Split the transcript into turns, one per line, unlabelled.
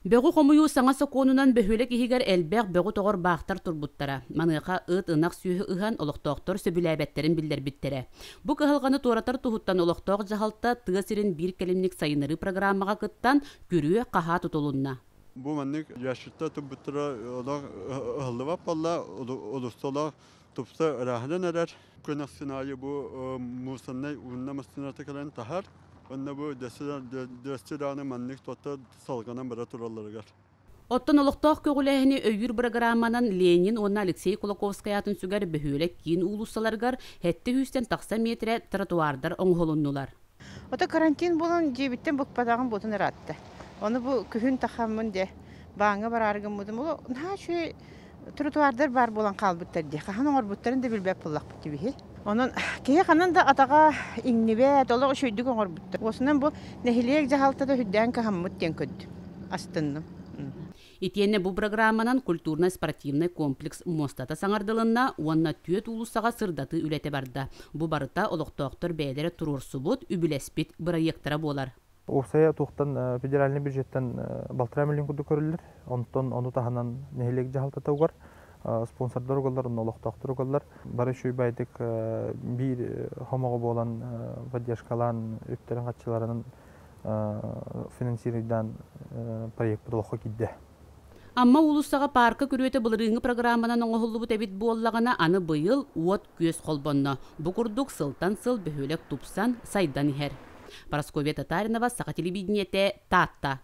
Бөгü комую саңа соконунан бөхөлек ихигер элбек бөгü тоғыр бақтар турбуттара. Маныға ыт ынақ сүйі ыхан олықтоқтор сөбіләбеттерін білдербіттере. Бұ кығылғаны торатар тұхыттан олықтоқ жағалта тығысырын бір келімнік сайыныры программаға кыттан күріе қаға тұтылынна.
Бу маннык яшытта тубуттара олар ыллыбап алла олустала тупса рахдан эрер көнак сценарий бу мусаннай уннамастынаты калан тахар онна бу дестераны маннык тота салганан бара туралларыгар.
Оттон олықтоқ көгіләхіні өйір программанан Ленин, онна Алексей Кулаковскаятын сүгер бөхөлек кейін улусаларгар хетті хүстен тақса метре тротуардар оңғолыннулар.
Ота карантин болан жебіттен бұқпадағын бұтын ыратты. Оны бұл күхін тақамын де бағыңа бар арғын мұдым. Ол шөй тротуардар бар болан қалбыттар де. Қахан оңыр бұттарын да білбәп бұллақ бұтты бейі. Onun keye kanan da atağa innibe dolu şöydük oğur buttı. Osundan bu nehiliyek jahaltada hüdden kahammut den köddü. Astındım.
Итенне бу программанан культурно-спортивный комплекс мостата саңардылынна уанна түйет улусаға сырдаты үлете барда. Бу барыта олықтоқтыр бәйлері турурсубут үбілеспит проекттара болар.
Осая тоқтан федеральный бюджеттен 1,5 миллион күрді көрілер. Онтон оны таханан нехилек жахалтата угар. Спонсордар угалар, олықтоқтыр угалар. Бары шүй байдық бір хомоғы болан поддержкалан өптерін қатшыларының финансирийдан проект бұдылыққа кидді.
Amma ulusağa parka күрөте былырыңы программанан оңғылы бұт әбит боллағына аны бұйыл уот көз қолбонна. Бұқырдық сылтан сыл бөхөлек тупсан сайдан ихер. Парасковия Татаринова, Сақа телевидениете, Татта.